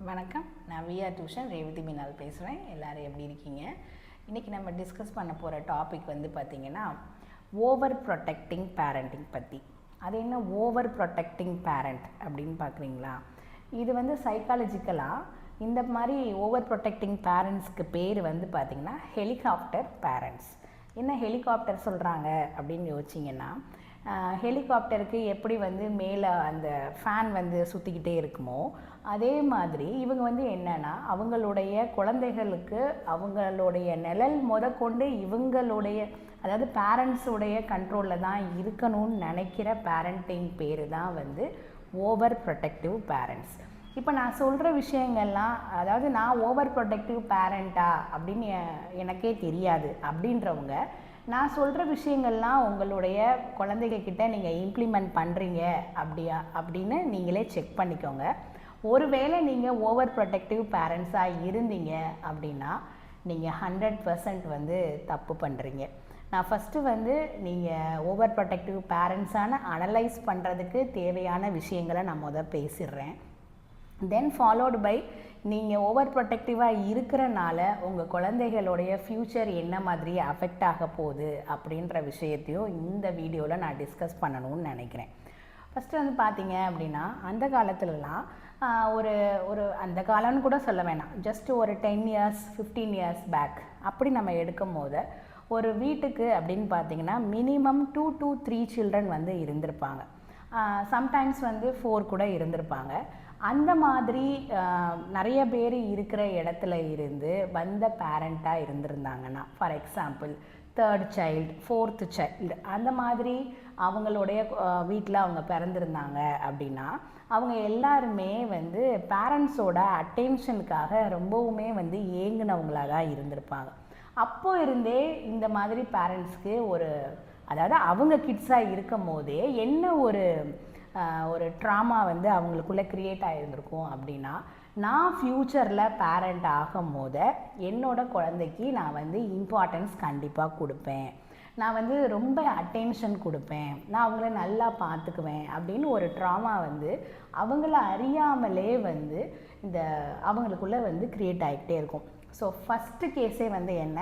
வணக்கம். நான் விஆ டியூஷன் ரேவதி மீனால் பேசுகிறேன். எல்லோரும் எப்படி இருக்கீங்க? இன்றைக்கி நம்ம டிஸ்கஸ் பண்ண போகிற டாபிக் பார்த்திங்கன்னா ஓவர் ப்ரொடெக்டிங் பேரண்டிங் பற்றி. அது என்ன ஓவர் ப்ரொடெக்டிங் பேரண்ட் அப்படின்னு பார்க்குறீங்களா? இது சைக்காலஜிக்கலாக இந்த மாதிரி ஓவர் ப்ரொடெக்டிங் பேரண்ட்ஸ்க்கு பேர் பார்த்திங்கன்னா ஹெலிகாப்டர் பேரண்ட்ஸ். என்ன ஹெலிகாப்டர் சொல்கிறாங்க அப்படின்னு யோசிச்சிங்கன்னா, ஹெலிகாப்டருக்கு எப்படி மேலே அந்த ஃபேன் சுற்றிக்கிட்டே இருக்குமோ அதே மாதிரி இவங்க என்னென்னா அவங்களுடைய குழந்தைகளுக்கு அவங்களுடைய நிழல் முதற்கொண்டு இவங்களுடைய அதாவது பேரண்ட்ஸுடைய கண்ட்ரோலில் தான் இருக்கணும்னு நினைக்கிற பேரண்டிங் பேர் தான் ஓவர் ப்ரொடெக்டிவ் பேரண்ட்ஸ். இப்போ நான் சொல்கிற விஷயங்கள்லாம் அதாவது நான் ஓவர் ப்ரொடெக்டிவ் பேரண்ட்டா அப்படின்னு எனக்கே தெரியாது அப்படின்றவங்க, நான் சொல்கிற விஷயங்கள்லாம் உங்களுடைய குழந்தைகள்கிட்ட நீங்கள் இம்ப்ளிமெண்ட் பண்ணுறீங்க அப்படின்னு நீங்களே செக் பண்ணிக்கோங்க. ஒருவேளை நீங்கள் ஓவர் ப்ரொடெக்டிவ் பேரண்ட்ஸாக இருந்தீங்க அப்படின்னா நீங்கள் 100% தப்பு பண்ணுறீங்க. நான் ஃபஸ்ட்டு நீங்கள் ஓவர் ப்ரொடெக்டிவ் பேரண்ட்ஸான அனலைஸ் பண்ணுறதுக்கு தேவையான விஷயங்களை நான் பேசிடுறேன். தென் ஃபாலோடு பை நீங்கள் ஓவர் ப்ரொடெக்டிவாக இருக்கிறனால உங்கள் குழந்தைகளுடைய ஃப்யூச்சர் என்ன மாதிரி அஃபெக்ட் ஆக போகுது அப்படின்ற விஷயத்தையும் இந்த வீடியோவில் நான் டிஸ்கஸ் பண்ணணும்னு நினைக்கிறேன். ஃபஸ்ட்டு பார்த்தீங்க அப்படின்னா அந்த காலத்துலலாம் ஒரு அந்த காலம்னு கூட சொல்ல வேணாம், ஜஸ்ட் ஒரு 10 years 15 years பேக் அப்படி நம்ம எடுக்கும் போது ஒரு வீட்டுக்கு அப்படின்னு பார்த்தீங்கன்னா மினிமம் 2 to 3 children இருந்திருப்பாங்க. சம்டைம்ஸ் 4 கூட இருந்திருப்பாங்க. அந்த மாதிரி நிறைய பேர் இருக்கிற இடத்துல இருந்து வந்த பேரண்ட்டாக இருந்திருந்தாங்கன்னா, for example 3rd child 4th child அந்த மாதிரி அவங்களுடைய வீட்டில் அவங்க பிறந்திருந்தாங்க அப்படின்னா அவங்க எல்லாருமே பேரண்ட்ஸோட அட்டென்ஷனுக்காக ரொம்பவுமே ஏங்குனவங்களாக தான் இருந்திருப்பாங்க. அப்போ இருந்தே இந்த மாதிரி பேரண்ட்ஸ்க்கு அதாவது அவங்க கிட்ஸாக இருக்கும் போதே என்ன ஒரு ட்ராமா அவங்களுக்குள்ளே க்ரியேட் ஆகியிருந்திருக்கும் அப்படின்னா, நான் ஃப்யூச்சரில் பேரண்ட் ஆகும் போது என்னோடய குழந்தைக்கு நான் இம்பார்ட்டன்ஸ் கண்டிப்பாக கொடுப்பேன், நான் ரொம்ப அட்டென்ஷன் கொடுப்பேன், நான் அவங்கள நல்லா பார்த்துக்குவேன் அப்படின்னு ஒரு ட்ராமா அவங்கள அறியாமலே இந்த அவங்களுக்குள்ளே க்ரியேட் ஆகிக்கிட்டே இருக்கும். ஸோ ஃபஸ்ட்டு கேஸே என்ன,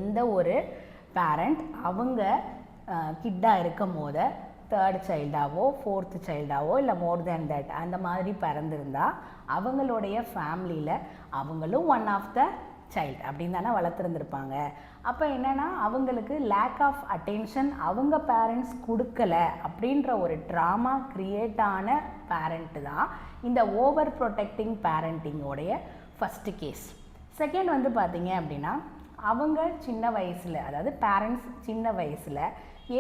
எந்த ஒரு பேரண்ட் அவங்க கிட்டாக இருக்கும் போது 3rd சைல்டாவோ 4th சைல்டாவோ இல்லை மோர் தேன் தட் அந்த மாதிரி பிறந்திருந்தா அவங்களுடைய ஃபேமிலியில் அவங்களும் ஒன் ஆஃப் த சைல்டு அப்படின்னு தானே வளர்த்துருந்துருப்பாங்க. அப்போ என்னென்னா அவங்களுக்கு லேக் ஆஃப் அட்டென்ஷன் அவங்க பேரண்ட்ஸ் கொடுக்கல அப்படின்ற ஒரு ட்ராமா க்ரியேட் ஆன பேரண்ட்டு தான் இந்த ஓவர் ப்ரொடெக்டிங் பேரண்டிங்கோடைய ஃபஸ்ட்டு கேஸ். செகண்ட் பார்த்தீங்க அப்படின்னா அவங்க சின்ன வயசில் அதாவது பேரண்ட்ஸ் சின்ன வயசில்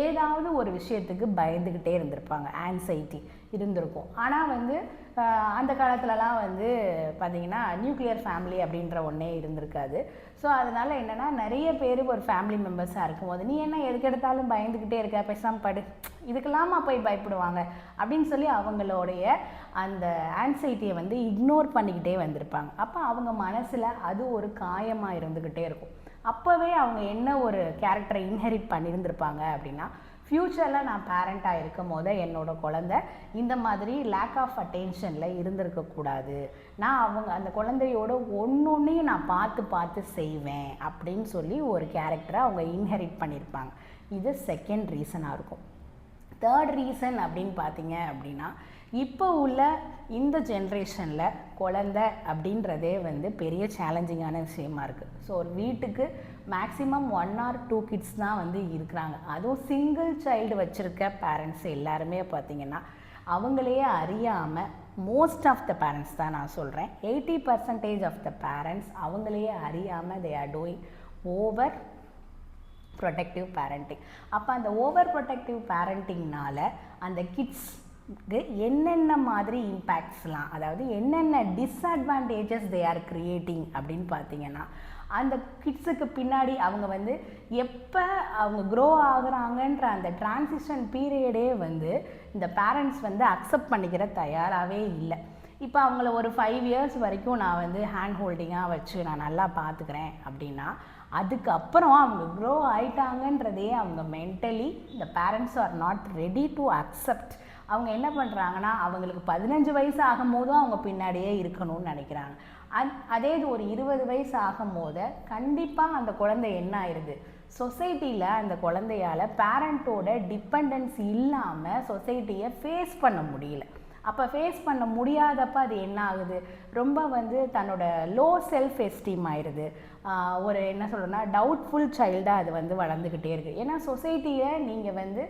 ஏதாவது ஒரு விஷயத்துக்கு பயந்துக்கிட்டே இருந்திருப்பாங்க, ஆன்சைட்டி இருந்திருக்கும். ஆனால் அந்த காலத்துலலாம் பார்த்திங்கன்னா நியூக்ளியர் ஃபேமிலி அப்படின்ற ஒன்றே இருந்திருக்காது. ஸோ அதனால் என்னென்னா நிறைய பேர் ஒரு ஃபேமிலி மெம்பர்ஸாக இருக்கும்போது நீ என்ன எதுக்கு எடுத்தாலும் பயந்துக்கிட்டே இருக்க, பேசாமல் படு, இதுக்கெல்லாமா போய் பயப்படுவாங்க அப்படின்னு சொல்லி அவங்களுடைய அந்த ஆன்சைட்டியை இக்னோர் பண்ணிக்கிட்டே வந்திருப்பாங்க. அப்போ அவங்க மனசில் அது ஒரு காயமாக இருந்துக்கிட்டே இருக்கும். அப்போவே அவங்க என்ன ஒரு கேரக்டரை இன்ஹெரிட் பண்ணியிருந்திருப்பாங்க அப்படின்னா, ஃப்யூச்சரில் நான் பேரண்ட்டாக இருக்கும் போது என்னோடய குழந்தை இந்த மாதிரி லேக் ஆஃப் அட்டென்ஷனில் இருந்திருக்கக்கூடாது, நான் அந்த குழந்தையோட ஒன்றொன்றையும் நான் பார்த்து செய்வேன் அப்படின்னு சொல்லி ஒரு கேரக்டரை அவங்க இன்ஹெரிட் பண்ணியிருப்பாங்க. இது செகண்ட் ரீசனாக இருக்கும். தேர்ட் ரீசன் அப்படின்னு பார்த்தீங்க அப்படின்னா, இப்போ உள்ள இந்த ஜென்ரேஷனில் குழந்தை அப்படின்றதே பெரிய சேலஞ்சிங்கான விஷயமா இருக்குது. ஸோ ஒரு வீட்டுக்கு மேக்ஸிமம் 1 or 2 kids தான் இருக்கிறாங்க. அதுவும் சிங்கிள் சைல்டு வச்சுருக்க பேரண்ட்ஸ் எல்லாருமே பார்த்திங்கன்னா அவங்களையே அறியாமல், மோஸ்ட் ஆஃப் த பேரண்ட்ஸ் தான் நான் சொல்கிறேன், 80% ஆஃப் த பேரண்ட்ஸ் அவங்களையே அறியாமல் they are doing over protective parenting. அப்போ அந்த ஓவர் ப்ரொடெக்டிவ் பேரண்டிங்னால் அந்த கிட்ஸ்க்கு என்னென்ன மாதிரி இம்பேக்ட்ஸ்லாம், அதாவது என்னென்ன டிஸ்அட்வான்டேஜஸ் தே ஆர் க்ரியேட்டிங் அப்படின்னு பார்த்தீங்கன்னா, அந்த கிட்ஸுக்கு பின்னாடி அவங்க எப்போ அவங்க க்ரோ ஆகுறாங்கன்ற அந்த டிரான்சிஷன் பீரியடே இந்த பேரண்ட்ஸ் அக்செப்ட் பண்ணிக்கிற தயாராகவே இல்லை. இப்போ அவங்கள ஒரு 5 years வரைக்கும் நான் ஹேண்ட் ஹோல்டிங்காக வச்சு நான் நல்லா பார்த்துக்கிறேன் அப்படின்னா, அதுக்கப்புறம் அவங்க க்ரோ ஆயிட்டாங்கன்றதே அவங்க மென்டலி இந்த parents are not ready to accept அவங்க என்ன பண்ணுறாங்கன்னா அவங்களுக்கு 15 வயசு ஆகும்போதும் அவங்க பின்னாடியே இருக்கணும்னு நினைக்கிறாங்க. அதே இது ஒரு 20 வயசு ஆகும்போது கண்டிப்பாக அந்த குழந்தை என்ன ஆயிடுது, சொசைட்டியில் அந்த குழந்தையால் பேரண்ட்டோட டிபெண்டன்ஸ் இல்லாமல் சொசைட்டியை ஃபேஸ் பண்ண முடியல. அப்போ ஃபேஸ் பண்ண முடியாதப்போ அது என்ன ஆகுது, ரொம்ப வந்து தன்னோட லோ செல்ஃப் எஸ்டீம் ஆயிடுது. ஒரு என்ன சொல்கிறேன்னா டவுட்ஃபுல் சைல்டாக அது வந்து வளர்ந்துக்கிட்டே இருக்குது. ஏன்னா சொசைட்டியை நீங்கள் வந்து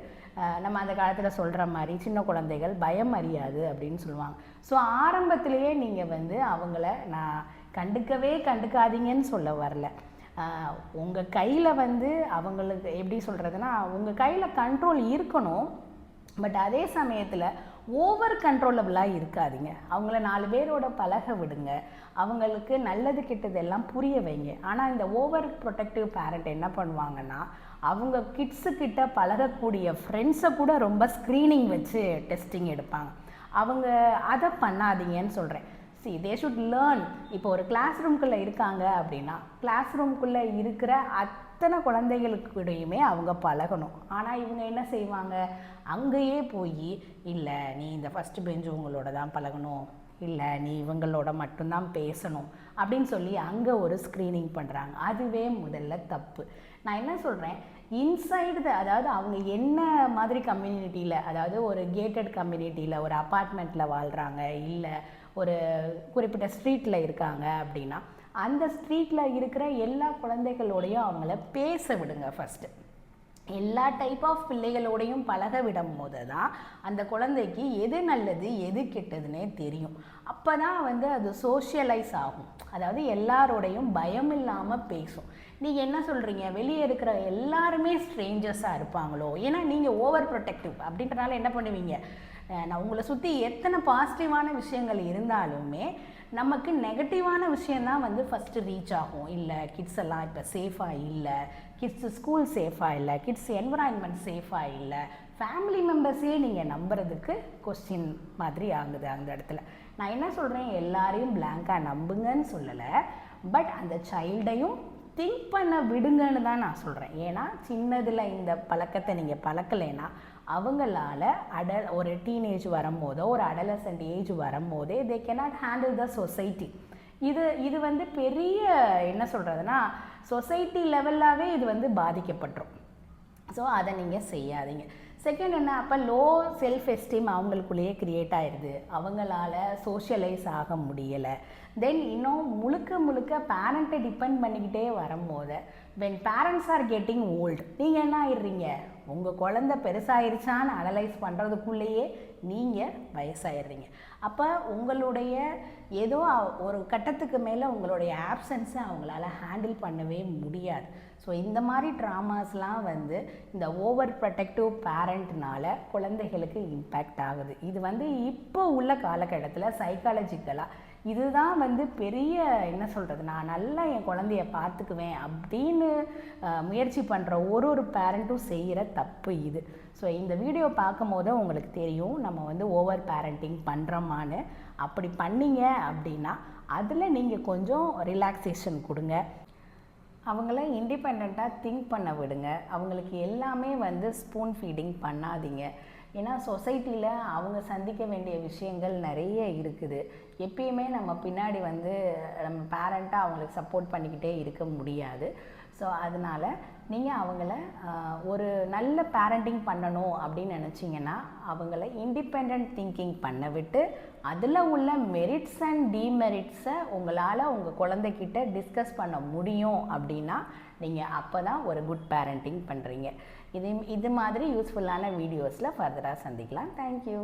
நம்ம அந்த காலத்தில் சொல்கிற மாதிரி சின்ன குழந்தைகள் பயம் அறியாது அப்படின்னு சொல்லுவாங்க. ஸோ ஆரம்பத்திலேயே நீங்கள் வந்து அவங்கள நான் கண்டுக்காதீங்கன்னு சொல்ல வரல. உங்கள் கையில் வந்து அவங்களுக்கு எப்படி சொல்கிறதுனா உங்கள் கையில் கண்ட்ரோல் இருக்கணும். பட் அதே சமயத்தில் ஓவர் கண்ட்ரோலபிளாக இருக்காதீங்க. அவங்கள 4 பேரோட பழக விடுங்க, அவங்களுக்கு நல்லது கெட்டது எல்லாம் புரிய வைங்க. ஆனால் இந்த ஓவர் ப்ரொடெக்டிவ் பேரண்ட் என்ன பண்ணுவாங்கன்னா அவங்க கிட்ஸுக்கிட்ட பழகக்கூடிய ஃப்ரெண்ட்ஸை கூட ரொம்ப ஸ்க்ரீனிங் வச்சு டெஸ்டிங் எடுப்பாங்க. அவங்க அதை பண்ணாதீங்கன்னு சொல்கிறேன். They should learn. இப்போ ஒரு கிளாஸ் ரூம்குள்ளே இருக்காங்க அப்படின்னா கிளாஸ் ரூம்குள்ளே இருக்கிற அத்தனை குழந்தைகளுக்கூடையுமே அவங்க பழகணும். ஆனால் இவங்க என்ன செய்வாங்க, அங்கேயே போய் இல்லை நீ இந்த ஃபஸ்ட்டு பெஞ்சு உங்களோட தான் பழகணும், இல்லை நீ இவங்களோட மட்டும்தான் பேசணும் அப்படின்னு சொல்லி அங்கே ஒரு ஸ்க்ரீனிங் பண்ணுறாங்க. அதுவே முதல்ல தப்பு. நான் என்ன சொல்கிறேன், இன்சைடு அதாவது அவங்க என்ன மாதிரி கம்யூனிட்டியில், அதாவது ஒரு கேட்டட் கம்யூனிட்டியில் ஒரு அப்பார்ட்மெண்ட்டில் வாழ்கிறாங்க, இல்லை ஒரு குறிப்பிட்ட ஸ்ட்ரீட்டில் இருக்காங்க அப்படின்னா அந்த ஸ்ட்ரீட்டில் இருக்கிற எல்லா குழந்தைகளோடையும் அவங்கள பேச விடுங்க. ஃபஸ்ட்டு எல்லா டைப் ஆஃப் பிள்ளைகளோடையும் பழக விடும் போது தான் அந்த குழந்தைக்கு எது நல்லது எது கெட்டதுன்னே தெரியும். அப்போ தான் வந்து அது சோஷியலைஸ் ஆகும். அதாவது எல்லாரோடையும் பயம் இல்லாமல் பேசும். நீங்கள் என்ன சொல்கிறீங்க, வெளியே இருக்கிற எல்லாருமே ஸ்ட்ரேஞ்சர்ஸாக இருப்பாங்களோ, ஏன்னா நீங்கள் ஓவர் ப்ரொடெக்டிவ் அப்படின்றனால என்ன பண்ணுவீங்க, நான் உங்களை சுற்றி எத்தனை பாசிட்டிவான விஷயங்கள் இருந்தாலுமே நமக்கு நெகட்டிவான விஷயந்தான் வந்து ஃபஸ்ட்டு ரீச் ஆகும். இல்லை கிட்ஸ் எல்லாம் இப்போ சேஃபாக இல்லை, கிட்ஸு ஸ்கூல் சேஃபாக இல்லை, கிட்ஸ் என்விரான்மெண்ட் சேஃபாக இல்லை, ஃபேமிலி மெம்பர்ஸையே நீங்கள் நம்புறதுக்கு கொஸ்டின் மாதிரி ஆகுது அந்த இடத்துல. நான் என்ன சொல்கிறேன், எல்லாரையும் பிளாங்காக நம்புங்கன்னு சொல்லலை, பட் அந்த சைல்டையும் திங்க் பண்ண விடுங்கன்னு தான் நான் சொல்கிறேன். ஏன்னா சின்னதில் இந்த பழக்கத்தை நீங்கள் பழக்கலைன்னா அவங்களால ஒரு டீனேஜ் வரும்போதோ ஒரு அடலசன்ட் ஏஜ் வரும்போதே they cannot handle the society. இது வந்து பெரிய என்ன சொல்கிறதுனா சொசைட்டி லெவல்லாகவே இது வந்து பாதிக்கப்பட்டுரும். ஸோ அதை நீங்கள் செய்யாதீங்க. செகண்ட் என்ன, அப்போ லோ செல்ஃப் எஸ்டீம் அவங்களுக்குள்ளேயே க்ரியேட் ஆயிடுது, அவங்களால சோஷியலைஸ் ஆக முடியலை. தென் இன்னும் முழுக்க பேரண்ட்டை டிபெண்ட் பண்ணிக்கிட்டே வரும்போது when parents are getting old நீங்கள் என்ன ஆயிடுறீங்க, உங்கள் குழந்தை பெருசாகிருச்சான்னு அனலைஸ் பண்ணுறதுக்குள்ளேயே நீங்கள் வயசாகிடுறீங்க. அப்போ உங்களுடைய ஏதோ ஒரு கட்டத்துக்கு மேலே உங்களுடைய ஆப்சன்ஸை அவங்களால ஹேண்டில் பண்ணவே முடியாது. ஸோ இந்த மாதிரி ட்ராமாஸ்லாம் வந்து இந்த ஓவர் ப்ரொடெக்டிவ் பேரண்ட்னால குழந்தைகளுக்கு இம்பேக்ட் ஆகுது. இது வந்து இப்போ உள்ள காலகட்டத்தில் சைக்காலஜிக்கலாக இதுதான் வந்து பெரிய என்ன சொல்கிறது, நான் நல்லா என் குழந்தைய பார்த்துக்குவேன் அப்படின்னு முயற்சி பண்ணுற ஒரு பேரண்ட்டும் செய்கிற தப்பு இது. ஸோ இந்த வீடியோ பார்க்கும் போது உங்களுக்கு தெரியும் நம்ம வந்து ஓவர் பேரண்டிங் பண்ணுறோமான்னு. அப்படி பண்ணீங்க அப்படின்னா அதில் நீங்கள் கொஞ்சம் ரிலாக்ஸேஷன் கொடுங்க, அவங்கள இண்டிபெண்ட்டாக திங்க் பண்ண விடுங்க. அவங்களுக்கு எல்லாமே வந்து ஸ்பூன் ஃபீடிங் பண்ணாதீங்க. ஏன்னா சொசைட்டியில் அவங்க சந்திக்க வேண்டிய விஷயங்கள் நிறைய இருக்குது. எப்பயுமே நம்ம பின்னாடி வந்து நம்ம பேரண்ட்டாக அவங்களுக்கு சப்போர்ட் பண்ணிக்கிட்டே இருக்க முடியாது. ஸோ அதனால் நீங்கள் அவங்கள ஒரு நல்ல பேரண்டிங் பண்ணணும் அப்படின்னு நினச்சிங்கன்னா அவங்கள இண்டிபெண்ட் திங்கிங் பண்ண விட்டு அதில் உள்ள மெரிட்ஸ் அண்ட் டிமெரிட்ஸை உங்களால் உங்கள் குழந்தைகிட்ட டிஸ்கஸ் பண்ண முடியும் அப்படின்னா நீங்கள் அப்போ தான் ஒரு குட் பேரண்டிங் பண்ணுறீங்க. இது மாதிரி யூஸ்ஃபுல்லான வீடியோஸில் ஃபர்தராக சந்திக்கலாம். தேங்க்யூ.